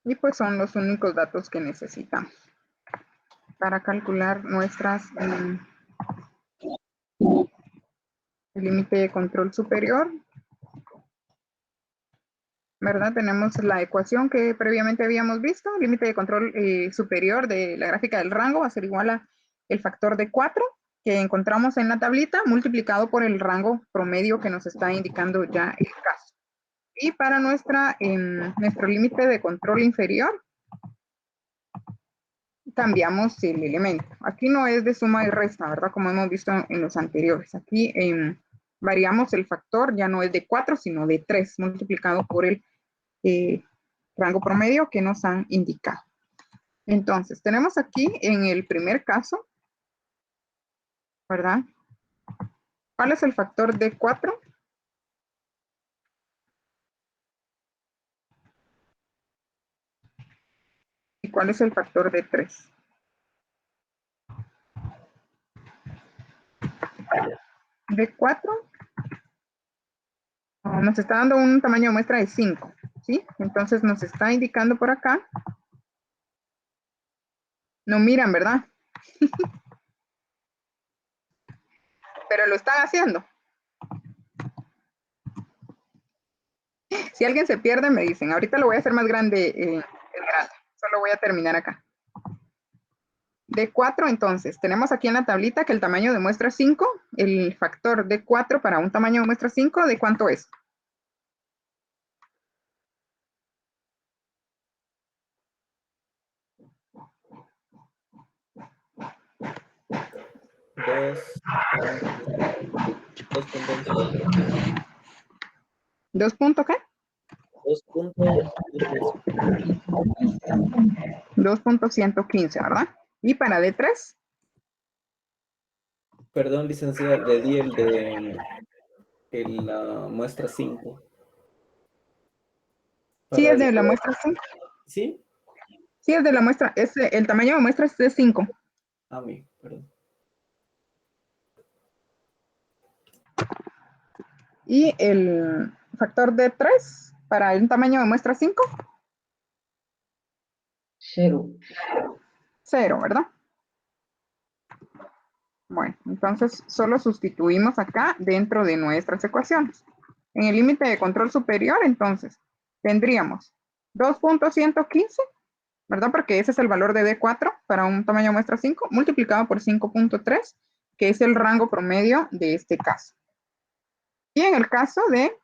Speaker 1: Y pues son los únicos datos que necesitamos para calcular nuestras el límite de control superior, ¿verdad? Tenemos la ecuación que previamente habíamos visto. El límite de control superior de la gráfica del rango va a ser igual a el factor de 4 que encontramos en la tablita multiplicado por el rango promedio que nos está indicando ya el caso. Y para nuestro límite de control inferior, cambiamos el elemento. Aquí no es de suma y resta, ¿verdad? Como hemos visto en los anteriores. Aquí variamos el factor, ya no es de 4, sino de 3, multiplicado por el rango promedio que nos han indicado. Entonces, tenemos aquí en el primer caso, ¿verdad? ¿Cuál es el factor de 4? ¿Y cuál es el factor de 3? De 4 nos está dando un tamaño de muestra de 5, ¿sí? Entonces nos está indicando por acá. No miran, ¿verdad? Pero lo están haciendo. Si alguien se pierde, me dicen. Ahorita lo voy a hacer más grande, grande. Solo voy a terminar acá. De 4, entonces, tenemos aquí en la tablita que el tamaño de muestra 5, el factor de 4 para un tamaño de muestra 5, ¿de cuánto es?
Speaker 2: Dos puntos.
Speaker 1: ¿2 punto qué? 2.115, ¿verdad? Y para D3.
Speaker 2: Perdón, licenciada, le di el de la muestra 5.
Speaker 1: Sí,
Speaker 2: Para
Speaker 1: es de la muestra 5.
Speaker 2: ¿Sí?
Speaker 1: Sí, es de la muestra. El tamaño de muestra es de 5.
Speaker 2: A mí, perdón.
Speaker 1: Y el factor de 3 para un tamaño de muestra 5.
Speaker 6: 0.
Speaker 1: 0, ¿verdad? Bueno, entonces solo sustituimos acá dentro de nuestras ecuaciones. En el límite de control superior, entonces, tendríamos 2.115, ¿verdad? Porque ese es el valor de D4 para un tamaño de muestra 5, multiplicado por 5.3, que es el rango promedio de este caso. Y en el caso de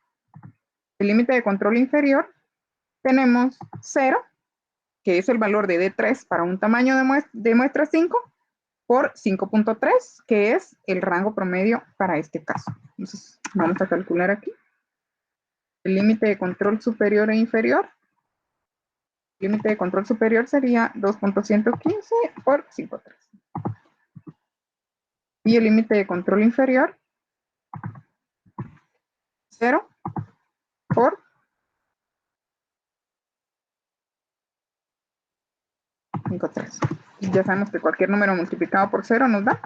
Speaker 1: el límite de control inferior, tenemos 0, que es el valor de D3 para un tamaño de muestra 5, por 5.3, que es el rango promedio para este caso. Entonces, vamos a calcular aquí. El límite de control superior e inferior. El límite de control superior sería 2.115 por 5.3. Y el límite de control inferior, 0 por 5.3. Ya sabemos que cualquier número multiplicado por 0 nos da.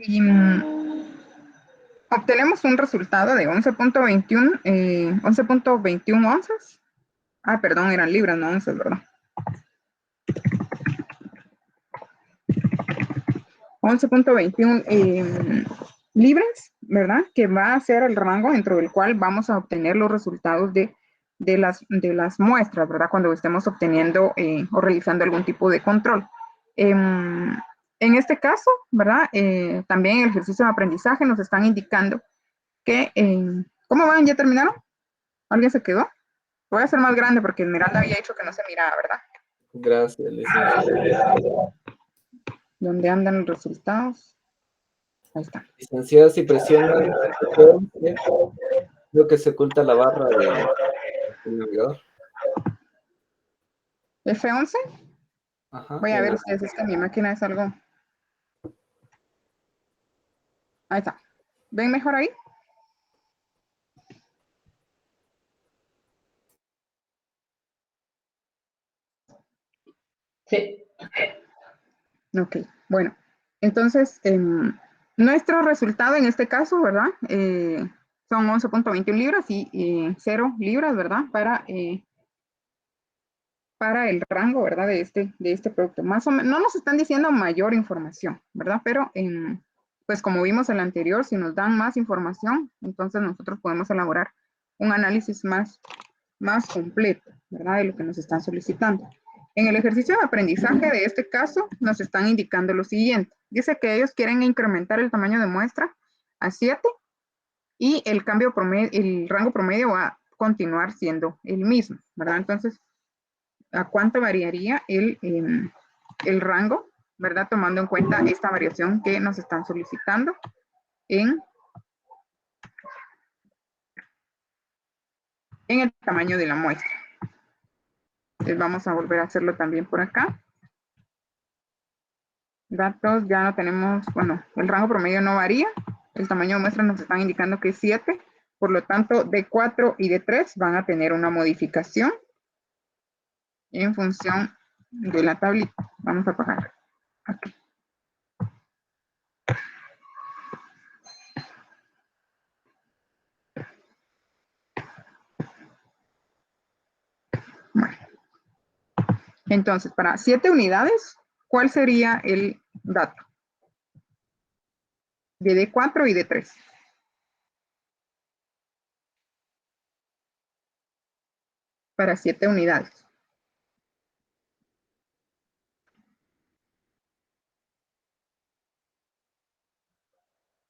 Speaker 1: Y obtenemos un resultado de 11.21 onzas. Ah, perdón, eran libras, no onzas, ¿verdad? 11.21 libras, ¿verdad? Que va a ser el rango dentro del cual vamos a obtener los resultados de las muestras, ¿verdad? Cuando estemos obteniendo o realizando algún tipo de control. En este caso, ¿verdad? También el ejercicio de aprendizaje nos están indicando que, ¿cómo van? ¿Ya terminaron? ¿Alguien se quedó? Voy a hacer más grande porque Esmeralda había dicho que no se miraba, ¿verdad?
Speaker 2: Gracias, licenciada.
Speaker 1: ¿Dónde andan los resultados? Ahí está.
Speaker 2: Licenciada, si presiona creo que se oculta la barra del navegador.
Speaker 1: F11.
Speaker 2: Ajá.
Speaker 1: Voy a ver ustedes, es que mi máquina es algo. Ahí está. ¿Ven mejor ahí?
Speaker 6: Sí.
Speaker 1: Ok, bueno. Entonces, nuestro resultado en este caso, ¿verdad? Son 11.21 libras y 0 libras, ¿verdad? Para el rango, ¿verdad? De este producto. Más o menos, no nos están diciendo mayor información, ¿verdad? Pero, pues como vimos en el anterior, si nos dan más información, entonces nosotros podemos elaborar un análisis más completo, ¿verdad? De lo que nos están solicitando. En el ejercicio de aprendizaje de este caso, nos están indicando lo siguiente. Dice que ellos quieren incrementar el tamaño de muestra a 7 y el rango promedio va a continuar siendo el mismo, ¿verdad? Entonces, ¿a cuánto variaría el rango, ¿verdad? Tomando en cuenta esta variación que nos están solicitando en el tamaño de la muestra. Entonces vamos a volver a hacerlo también por acá. Datos, ya no tenemos, bueno, el rango promedio no varía. El tamaño de muestra nos están indicando que es 7. Por lo tanto, D4 y D3 van a tener una modificación en función de la tablita. Vamos a apagar aquí. Bueno. Entonces, para 7 unidades, ¿cuál sería el dato? De D4 y D3. Para 7 unidades.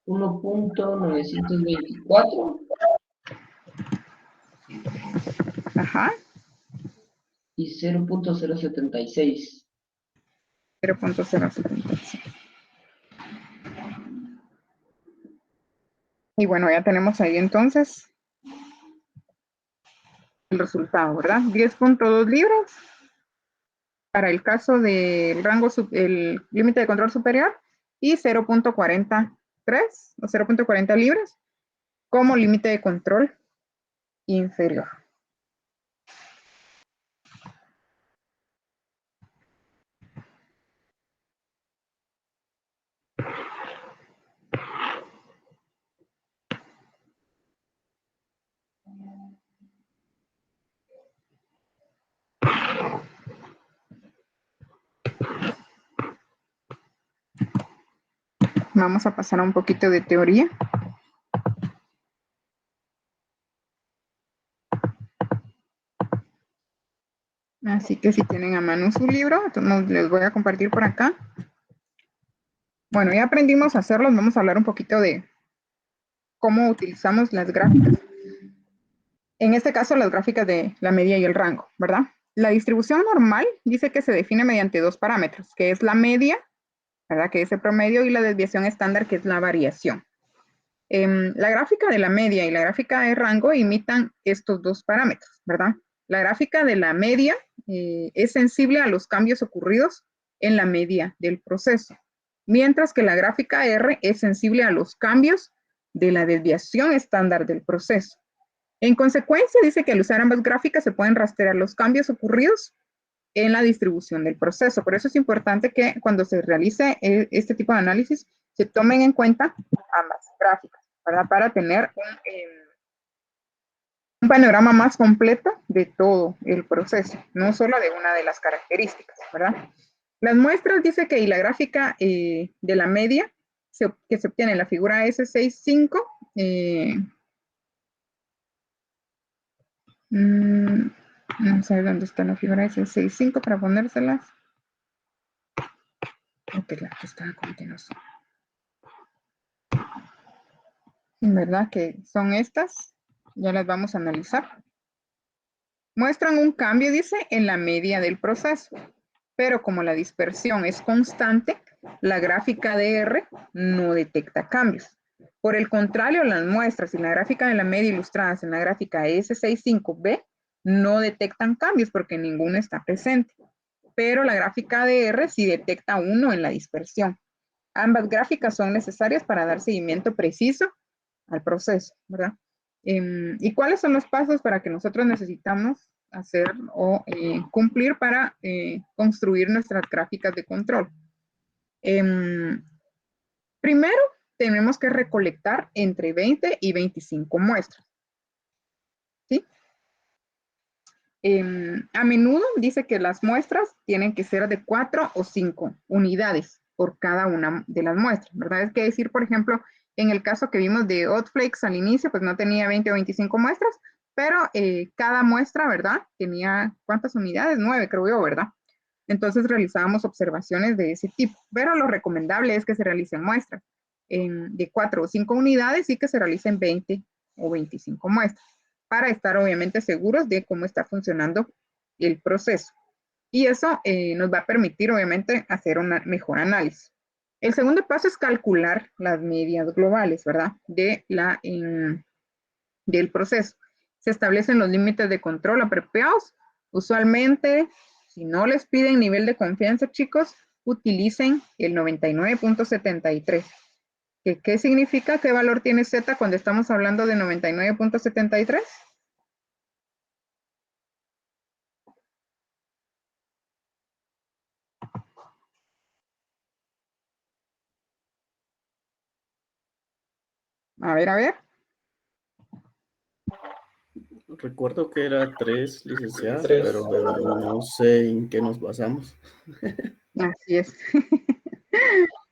Speaker 6: $1.924
Speaker 1: Ajá.
Speaker 6: y 0.076.
Speaker 1: 0.076. Y bueno, ya tenemos ahí entonces el resultado, ¿verdad? 10.2 libras para el caso del rango, el límite de control superior, y 0.43 o 0.40 libras como límite de control inferior. Vamos a pasar a un poquito de teoría. Así que si tienen a mano su libro, entonces les voy a compartir por acá. Bueno, ya aprendimos a hacerlos. Vamos a hablar un poquito de cómo utilizamos las gráficas. En este caso, las gráficas de la media y el rango, ¿verdad? La distribución normal dice que se define mediante 2 parámetros, que es la media, ¿verdad? Que es el promedio, y la desviación estándar, que es la variación. La gráfica de la media y la gráfica de rango imitan estos 2 parámetros, ¿verdad? La gráfica de la media es sensible a los cambios ocurridos en la media del proceso, mientras que la gráfica R es sensible a los cambios de la desviación estándar del proceso. En consecuencia, dice que al usar ambas gráficas se pueden rastrear los cambios ocurridos en la distribución del proceso. Por eso es importante que cuando se realice este tipo de análisis se tomen en cuenta ambas gráficas, ¿verdad? Para tener un panorama más completo de todo el proceso, no solo de una de las características, ¿verdad? Las muestras dice que y la gráfica de la media que se obtiene en la figura S65, vamos a ver dónde está la figura S65 para ponérselas. Ok, la que está a continuación. En verdad que son estas, ya las vamos a analizar. Muestran un cambio, dice, en la media del proceso, pero como la dispersión es constante, la gráfica de R no detecta cambios. Por el contrario, las muestras en la gráfica de la media ilustradas en la gráfica S65B no detectan cambios porque ninguno está presente, pero la gráfica de R sí detecta uno en la dispersión. Ambas gráficas son necesarias para dar seguimiento preciso al proceso, ¿verdad? ¿Y cuáles son los pasos para que nosotros necesitamos hacer o cumplir para construir nuestras gráficas de control? Primero, tenemos que recolectar entre 20 y 25 muestras. ¿Sí? A menudo dice que las muestras tienen que ser de 4 o 5 unidades por cada una de las muestras, ¿verdad? Es que decir, por ejemplo, en el caso que vimos de Hotflakes al inicio, pues no tenía 20 o 25 muestras, pero cada muestra, ¿verdad? Tenía, ¿cuántas unidades? 9, creo yo, ¿verdad? Entonces realizábamos observaciones de ese tipo, pero lo recomendable es que se realicen muestras de 4 o 5 unidades y que se realicen 20 o 25 muestras, para estar obviamente seguros de cómo está funcionando el proceso. Y eso nos va a permitir obviamente hacer un mejor análisis. El segundo paso es calcular las medias globales, ¿verdad? Del proceso. Se establecen los límites de control apropiados. Usualmente, si no les piden nivel de confianza, chicos, utilicen el 99.73. ¿Qué significa? ¿Qué valor tiene Z cuando estamos hablando de 99.73? A ver.
Speaker 7: Recuerdo que era 3, licenciada, pero no sé en qué nos basamos.
Speaker 1: Así es.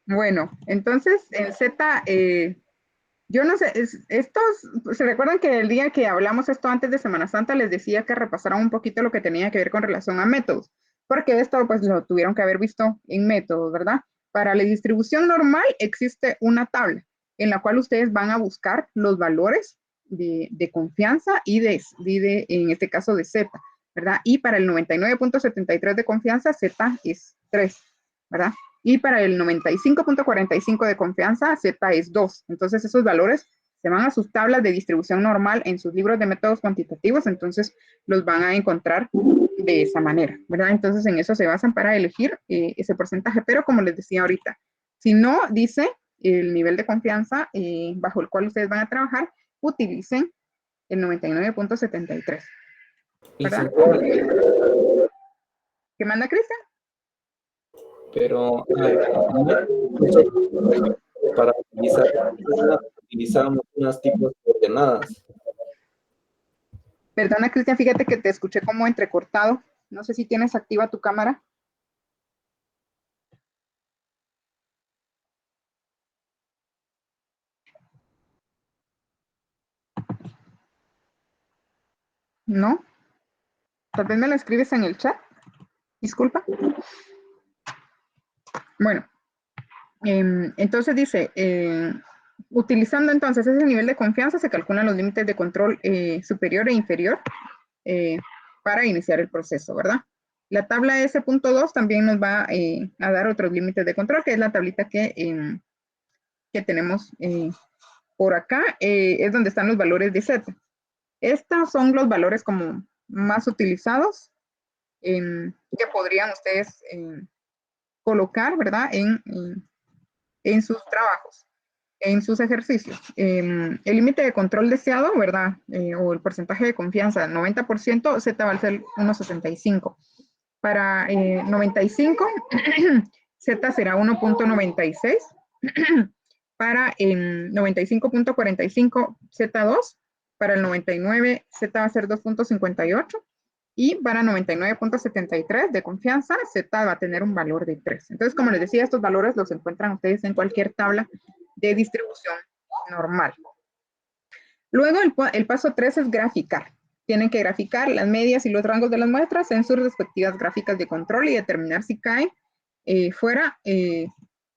Speaker 1: Bueno, entonces en Z, yo no sé, estos, ¿se recuerdan que el día que hablamos esto antes de Semana Santa les decía que repasaran un poquito lo que tenía que ver con relación a métodos? Porque esto pues lo tuvieron que haber visto en métodos, ¿verdad? Para la distribución normal existe una tabla en la cual ustedes van a buscar los valores de confianza y en este caso de Z, ¿verdad? Y para el 99.73 de confianza, Z es 3, ¿verdad? Y para el 95.45 de confianza, Z es 2. Entonces esos valores se van a sus tablas de distribución normal en sus libros de métodos cuantitativos, entonces los van a encontrar de esa manera, ¿verdad? Entonces en eso se basan para elegir ese porcentaje, pero como les decía ahorita, si no dice el nivel de confianza bajo el cual ustedes van a trabajar, utilicen el 99.73, ¿verdad? ¿Qué manda Cristian?
Speaker 2: Pero para utilizamos unos tipos de ordenadas.
Speaker 1: Perdona, Cristian, fíjate que te escuché como entrecortado. No sé si tienes activa tu cámara. ¿No? Tal vez me lo escribes en el chat. Disculpa. Bueno, entonces dice, utilizando entonces ese nivel de confianza, se calculan los límites de control superior e inferior para iniciar el proceso, ¿verdad? La tabla S.2 también nos va a dar otros límites de control, que es la tablita que tenemos por acá, es donde están los valores de Z. Estos son los valores como más utilizados que podrían ustedes colocar, ¿verdad? En sus trabajos, en sus ejercicios. El límite de control deseado, ¿verdad? O el porcentaje de confianza, 90%, Z va a ser 1.65. Para 95, Z será 1.96. para el 95.45 Z2, para el 99 Z va a ser 2.58 y para 99.73 de confianza Z va a tener un valor de 3. Entonces, como les decía, estos valores los encuentran ustedes en cualquier tabla de distribución normal. Luego, el paso 3 es graficar. Tienen que graficar las medias y los rangos de las muestras en sus respectivas gráficas de control y determinar si caen fuera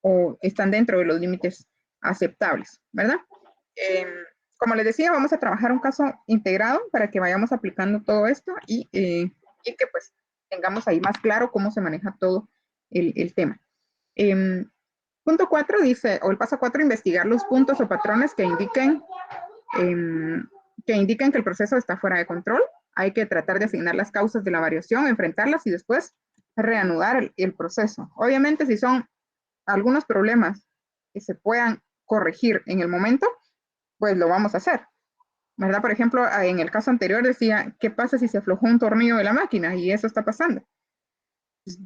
Speaker 1: o están dentro de los límites aceptables, ¿verdad? Como les decía, vamos a trabajar un caso integrado para que vayamos aplicando todo esto y que pues tengamos ahí más claro cómo se maneja todo el tema. Punto 4 dice, o el paso 4, investigar los puntos o patrones que indiquen que el proceso está fuera de control. Hay que tratar de asignar las causas de la variación, enfrentarlas y después reanudar el proceso. Obviamente, si son algunos problemas que se puedan corregir en el momento, pues lo vamos a hacer, ¿verdad? Por ejemplo, en el caso anterior decía, ¿qué pasa si se aflojó un tornillo de la máquina? Y eso está pasando.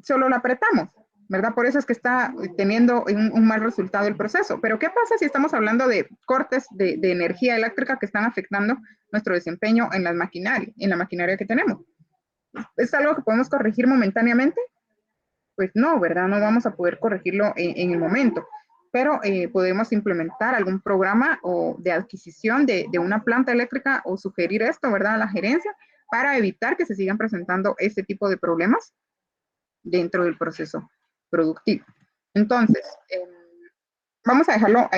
Speaker 1: Solo lo apretamos, ¿verdad? Por eso es que está teniendo un mal resultado el proceso. Pero ¿qué pasa si estamos hablando de cortes de energía eléctrica que están afectando nuestro desempeño en la maquinaria que tenemos? ¿Es algo que podemos corregir momentáneamente? Pues no, ¿verdad? No vamos a poder corregirlo en el momento, pero podemos implementar algún programa o de adquisición de una planta eléctrica o sugerir esto, ¿verdad? A la gerencia para evitar que se sigan presentando este tipo de problemas dentro del proceso productivo. Entonces, vamos a dejarlo,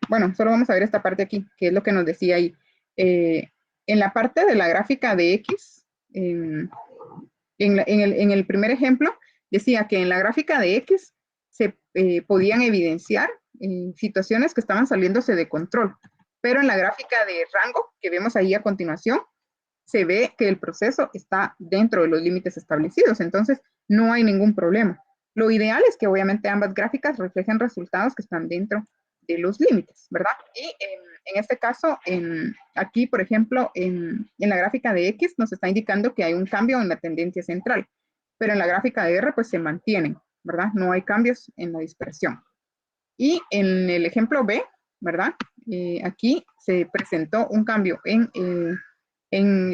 Speaker 1: bueno, solo vamos a ver esta parte aquí, que es lo que nos decía ahí. En la parte de la gráfica de X, en el primer ejemplo, decía que en la gráfica de X se podían evidenciar situaciones que estaban saliéndose de control, pero en la gráfica de rango que vemos ahí a continuación, se ve que el proceso está dentro de los límites establecidos, entonces no hay ningún problema. Lo ideal es que obviamente ambas gráficas reflejen resultados que están dentro de los límites, ¿verdad? Y en este caso, aquí, por ejemplo, en la gráfica de X nos está indicando que hay un cambio en la tendencia central, pero en la gráfica de R pues se mantienen, ¿verdad? No hay cambios en la dispersión. Y en el ejemplo B, ¿verdad? Aquí se presentó un cambio en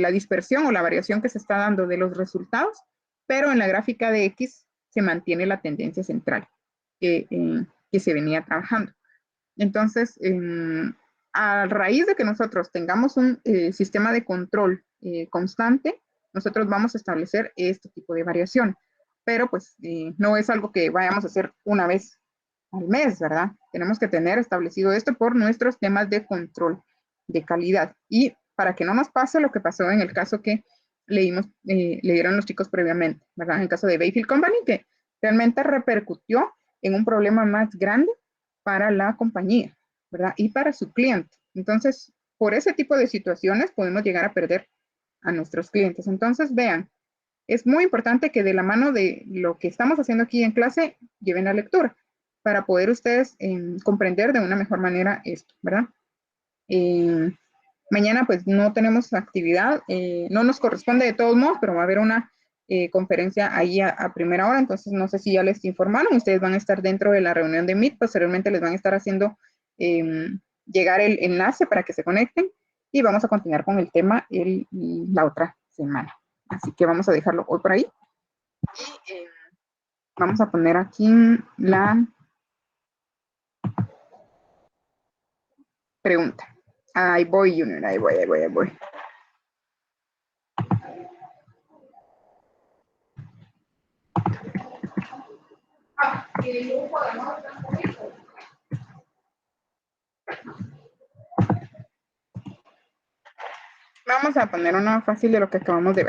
Speaker 1: la dispersión o la variación que se está dando de los resultados, pero en la gráfica de X se mantiene la tendencia central que se venía trabajando. Entonces, a raíz de que nosotros tengamos un sistema de control constante, nosotros vamos a establecer este tipo de variación, pero pues no es algo que vayamos a hacer una vez al mes, ¿verdad? Tenemos que tener establecido esto por nuestros temas de control de calidad y para que no nos pase lo que pasó en el caso que leyeron los chicos previamente, ¿verdad? En el caso de Bayfield Company, que realmente repercutió en un problema más grande para la compañía, ¿verdad? Y para su cliente. Entonces, por ese tipo de situaciones podemos llegar a perder a nuestros clientes. Entonces, vean, es muy importante que de la mano de lo que estamos haciendo aquí en clase, lleven la lectura para poder ustedes comprender de una mejor manera esto, ¿verdad? Mañana pues no tenemos actividad, no nos corresponde de todos modos, pero va a haber una conferencia ahí a primera hora, entonces no sé si ya les informaron, ustedes van a estar dentro de la reunión de Meet, posteriormente les van a estar haciendo llegar el enlace para que se conecten y vamos a continuar con el tema la otra semana. Así que vamos a dejarlo hoy por ahí. Y vamos a poner aquí la pregunta. Ahí voy, Junior, ahí voy. Vamos a poner una fácil de lo que acabamos de ver.